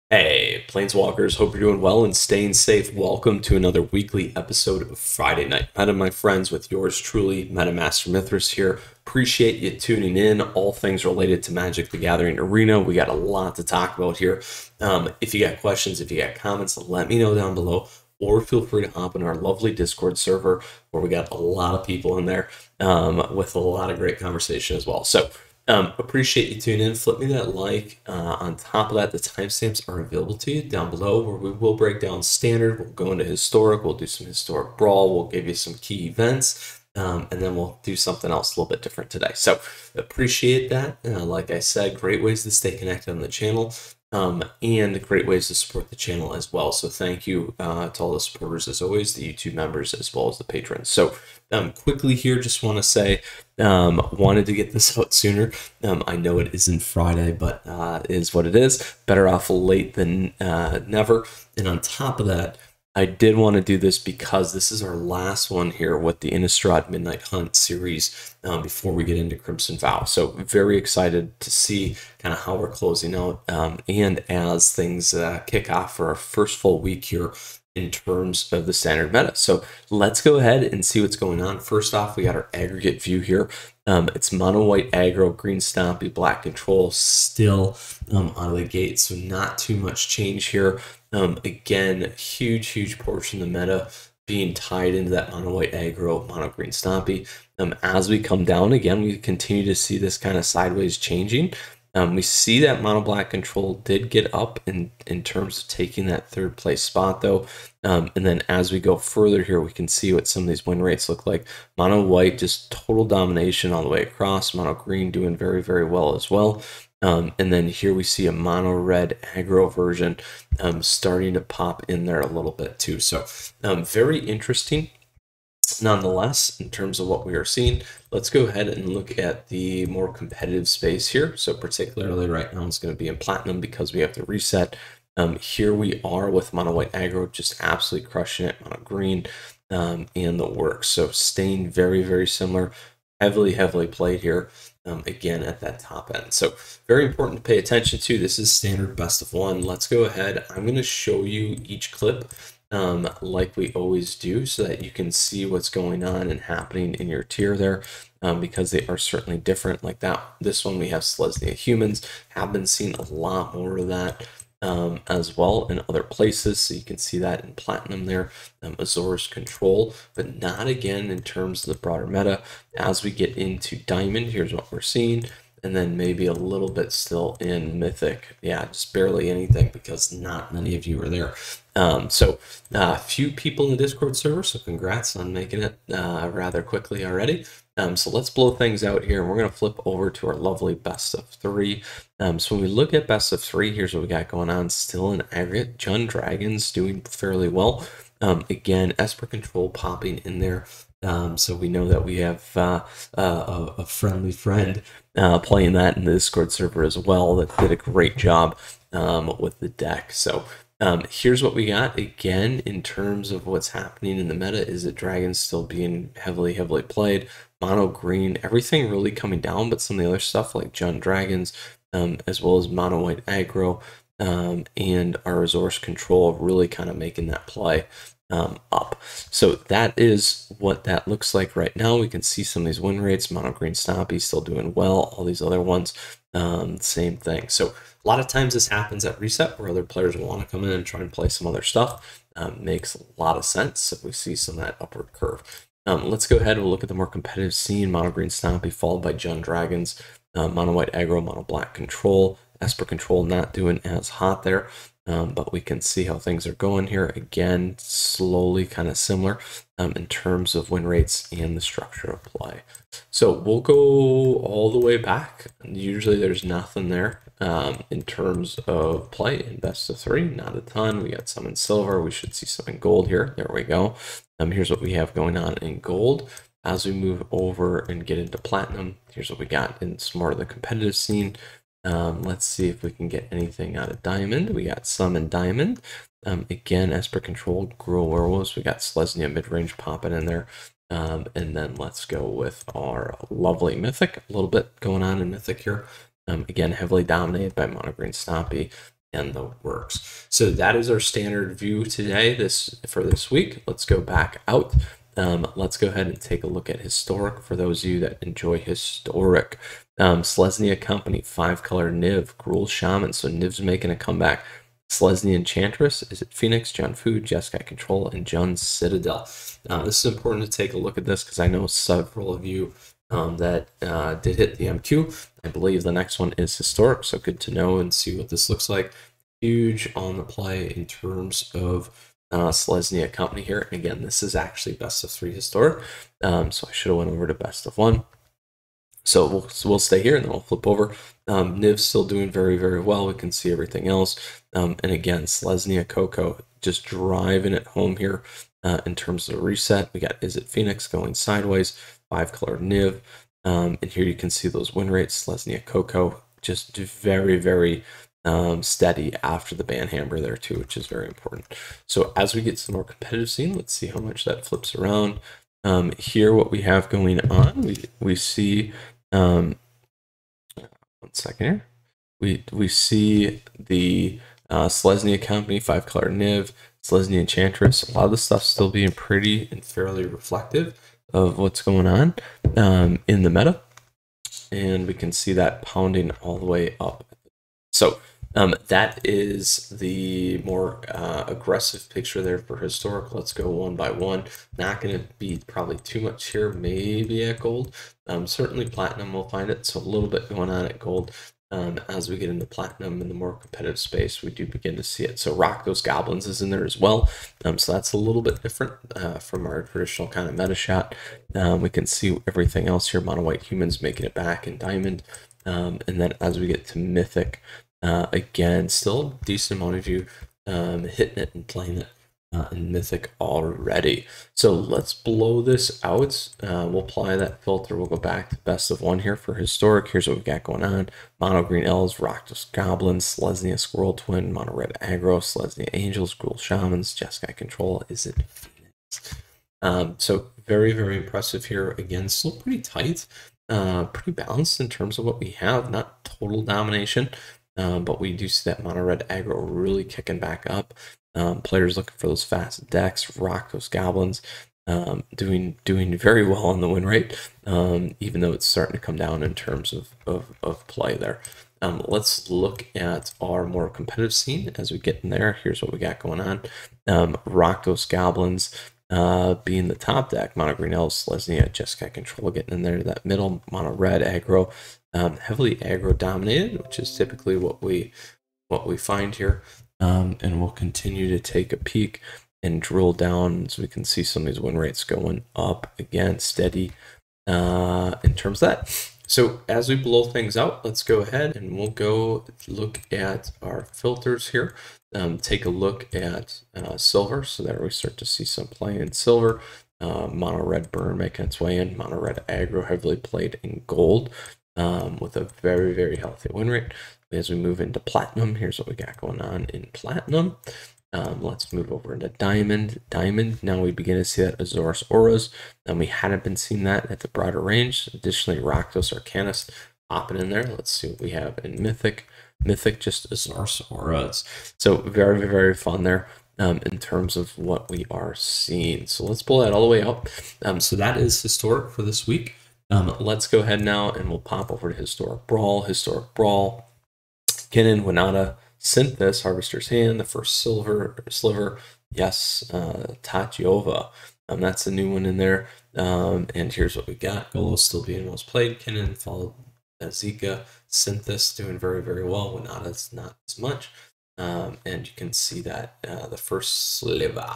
Hey, Planeswalkers, hope you're doing well and staying safe. Welcome to another weekly episode of Friday Night Meta, my friends, with yours truly, MetaMaster Mythras here. Appreciate you tuning in. All things related to Magic the Gathering Arena. We got a lot to talk about here. If you got questions, if you got comments, let me know down below. Or feel free to hop in our lovely Discord server where we got a lot of people in there with a lot of great conversation as well. So, appreciate you tuning in. Flip me that like. On top of that, the timestamps are available to you down below where we will break down standard. We'll go into historic. We'll do some historic brawl. We'll give you some key events. And then we'll do something else a little bit different today. So appreciate that. Like I said, great ways to stay connected on the channel. And great ways to support the channel as well. So thank you to all the supporters as always, the YouTube members as well as the patrons. So quickly here, just want to say, wanted to get this out sooner. I know it isn't Friday, but it is what it is. Better off late than never. And on top of that, I did want to do this because this is our last one here with the Innistrad Midnight Hunt series before we get into Crimson Vow. So very excited to see kind of how we're closing out and as things kick off for our first full week here in terms of the standard meta. So let's go ahead and see what's going on. First off, we got our aggregate view here. It's mono white aggro, green stompy, black control still out of the gate. So not too much change here. Again, huge portion of the meta being tied into that mono white aggro, mono green stompy. As we come down again, we continue to see this kind of sideways changing. We see that mono black control did get up in terms of taking that third place spot though. And then as we go further here, we can see what some of these win rates look like. Mono white, just total domination all the way across. Mono green doing very well as well. And then here we see a mono red aggro version starting to pop in there a little bit too. So very interesting. Nonetheless, in terms of what we are seeing, let's go ahead and look at the more competitive space here. So particularly right now, it's going to be in platinum because we have to reset. Here we are with mono white aggro, just absolutely crushing it. Mono green in the works. So staying very similar, heavily played here. Again at that top end. So very important to pay attention to. This is standard best of one. Let's go ahead. I'm going to show you each clip like we always do so that you can see what's going on and happening in your tier there because they are certainly different. Like that, this one we have Selesnya humans, have been seeing a lot more of that as well in other places. So you can see that in platinum there, Azor's control, but not again in terms of the broader meta. As we get into diamond, here's what we're seeing. And then maybe a little bit still in mythic. Yeah, just barely anything because not many of you are there. So a few people in the Discord server, so congrats on making it rather quickly already. So let's blow things out here. And we're going to flip over to our lovely best of three. So when we look at best of three, here's what we got going on. Still in aggregate, Jund Dragons doing fairly well. Again, Esper Control popping in there. So we know that we have a friendly friend playing that in the Discord server as well that did a great job with the deck. So here's what we got. Again, in terms of what's happening in the meta, is that Dragons still being heavily played. Mono green, everything really coming down, but some of the other stuff like Jund Dragons, as well as mono white aggro, and our resource control really kind of making that play up. So that is what that looks like right now. We can see some of these win rates. Mono green stompy still doing well. All these other ones, same thing. So a lot of times this happens at reset where other players will want to come in and try and play some other stuff. Makes a lot of sense if we see some of that upward curve. Let's go ahead and look at the more competitive scene. Mono green stompy followed by Jund Dragons, mono white aggro, mono black control. Esper control not doing as hot there. But we can see how things are going here. Again, slowly kind of similar in terms of win rates and the structure of play. So we'll go all the way back. Usually there's nothing there in terms of play in best of three. Not a ton. We got some in silver. We should see some in gold here. There we go. Here's what we have going on in gold. As we move over and get into platinum, here's what we got in some more of the competitive scene. Let's see if we can get anything out of diamond. We got some in diamond. Again, Esper control, Gruul werewolves. We got Selesnya mid-range popping in there. And then let's go with our lovely mythic. A little bit going on in mythic here. Again, heavily dominated by mono green stompy and the works. So that is our standard view today, for this week. Let's go back out. Let's go ahead and take a look at historic for those of you that enjoy historic. Selesnya Company, 5-color Niv, Gruul Shaman. So Niv's making a comeback. Selesnya Enchantress, is it Phoenix, John Fu, Jeskai Control, and Jund Citadel. This is important to take a look at this because I know several of you that did hit the MQ. I believe the next one is historic, so good to know and see what this looks like. Huge on the play in terms of Selesnya Company here. Again, this is actually best of 3 historic, so I should have went over to best of 1. So we'll stay here and then we'll flip over. Niv's still doing very, very well. We can see everything else. And again, Selesnya Coco just driving it home here in terms of the reset. We got Is It Phoenix going sideways, 5-color Niv. And here you can see those win rates. Selesnya Coco just very, very steady after the ban hammer there too, which is very important. So as we get to the more competitive scene, let's see how much that flips around. Here, what we have going on, we see, 1 second here. We see the Selesnya Company, 5-color Niv, Selesnya Enchantress. A lot of the stuff still being pretty and fairly reflective of what's going on in the meta. And we can see that pounding all the way up. So that is the more aggressive picture there for historic. Let's go one by one. Not going to be probably too much here, maybe at gold. Certainly platinum we'll find it, so a little bit going on at gold. As we get into platinum in the more competitive space, we do begin to see it. So Rock Those Goblins is in there as well. So that's a little bit different from our traditional kind of meta shot. We can see everything else here. Mono White Humans making it back in Diamond. And then as we get to Mythic, again, still a decent amount of you hitting it and playing it in Mythic already. So let's blow this out. We'll apply that filter. We'll go back to best of 1 here for historic. Here's what we got going on. Mono Green Elves, Rakdos Goblins, Selesnya Squirrel Twin, Mono Red Aggro, Selesnya Angels, Gruul Shamans, Jeskai Control, Is It Phoenix? So very, very impressive here. Again, still pretty tight, pretty balanced in terms of what we have. Not total domination, but we do see that Mono Red Aggro really kicking back up. Players looking for those fast decks, Rock Those Goblins, doing very well on the win rate, even though it's starting to come down in terms of play there. Let's look at our more competitive scene as we get in there. Here's what we got going on. Rock Those Goblins being the top deck, Mono Green Elves, Selesnya, Jeskai Control getting in there. That middle, Mono Red Aggro, heavily aggro dominated, which is typically what we find here. And we'll continue to take a peek and drill down so we can see some of these win rates going up again, steady in terms of that. So as we blow things out, let's go ahead and we'll go look at our filters here. Take a look at silver. So there we start to see some play in silver. Mono Red Burn making its way in. Mono Red Aggro heavily played in gold with a very, very healthy win rate. As we move into platinum, here's what we got going on in platinum. Let's move over into diamond. Now we begin to see that Azorus Auras, and we hadn't been seeing that at the broader range. Additionally, Rakdos Arcanist popping in there. Let's see what we have in Mythic. Mythic, just Azorus Auras. So very, very fun there in terms of what we are seeing. So let's pull that all the way up. So that is historic for this week. Let's go ahead now and we'll pop over to Historic Brawl. Kinnan, Winata, Synthis, Harvester's Hand, the first sliver, yes, Tatiova. That's the new one in there. And here's what we got. Golo still being most played. Kinnan followed Zika. Synthis doing very, very well. Winata's not as much. And you can see that the first sliver.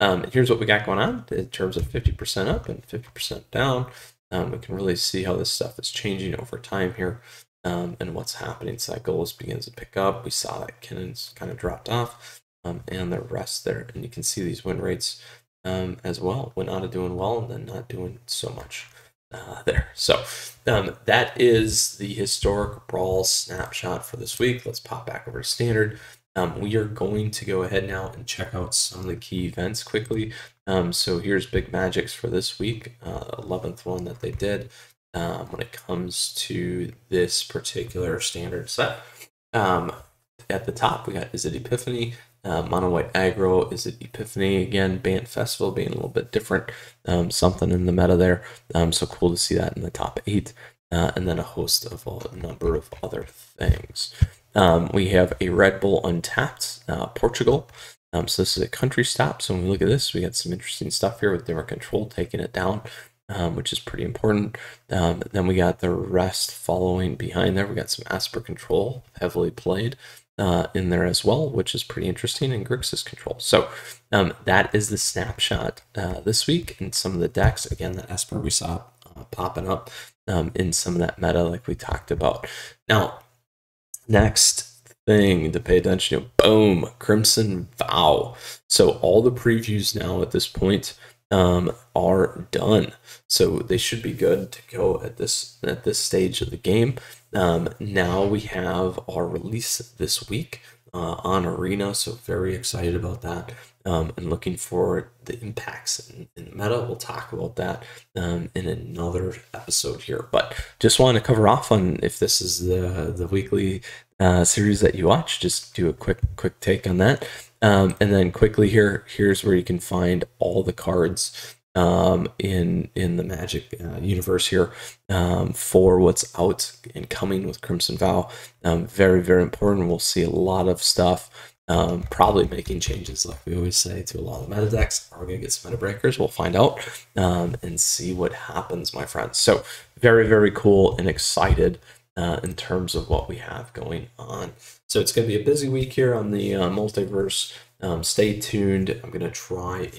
And here's what we got going on in terms of 50% up and 50% down. We can really see how this stuff is changing over time here. And what's happening. So that Golos begins to pick up. We saw that Kinnan's kind of dropped off, and the rest there. And you can see these win rates as well. Winata doing well and then not doing so much there. So that is the historic Brawl snapshot for this week. Let's pop back over to standard. We are going to go ahead now and check out some of the key events quickly. So here's Big Magics for this week, 11th one that they did. When it comes to this particular standard set. at the top, we got Is It Epiphany? Mono White Aggro, Is It Epiphany? Again, Band Festival being a little bit different, something in the meta there. So cool to see that in the top 8. And then a host of a number of other things. We have a Red Bull Untapped, Portugal. So this is a country stop. So when we look at this, we got some interesting stuff here with Dimmer Control taking it down, which is pretty important. Then we got the rest following behind there. We got some Asper Control, heavily played in there as well, which is pretty interesting, and Grixis Control. So that is the snapshot this week in some of the decks. Again, the Asper we saw popping up in some of that meta like we talked about. Now, next thing to pay attention to, boom, Crimson Vow. So all the previews now at this point are done, so they should be good to go at this stage of the game. Now we have our release this week on Arena, so very excited about that, and looking forward the impacts in the meta. We'll talk about that in another episode here, but just want to cover off on, if this is the weekly series that you watch, just do a quick take on that. And then quickly here's where you can find all the cards in the Magic universe here for what's out and coming with Crimson Vow. Very, very important. We'll see a lot of stuff, probably making changes, like we always say, to a lot of meta decks. Are we going to get some meta breakers? We'll find out and see what happens, my friends. So very, very cool and excited in terms of what we have going on. So it's going to be a busy week here on the multiverse. Stay tuned. I'm going to try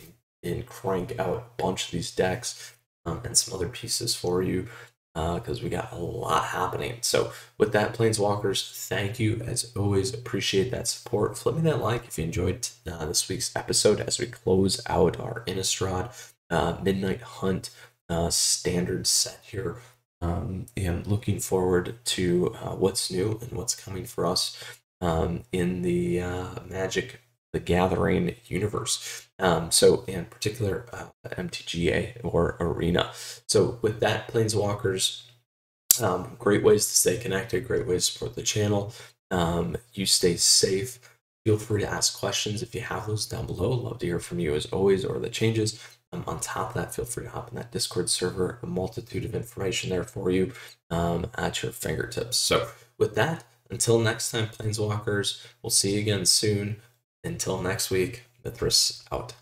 and crank out a bunch of these decks and some other pieces for you because we got a lot happening. So with that, Planeswalkers, thank you as always. Appreciate that support. Flip me that like if you enjoyed this week's episode as we close out our Innistrad Midnight Hunt standard set here. And looking forward to what's new and what's coming for us in the Magic the Gathering universe. So in particular, MTGA or Arena. So with that, Planeswalkers, great ways to stay connected, great ways to support the channel. You stay safe. Feel free to ask questions if you have those down below. Love to hear from you as always, or the changes. On top of that, feel free to hop in that Discord server. A multitude of information there for you at your fingertips. So with that, until next time, Planeswalkers, we'll see you again soon. Until next week, Mythras out.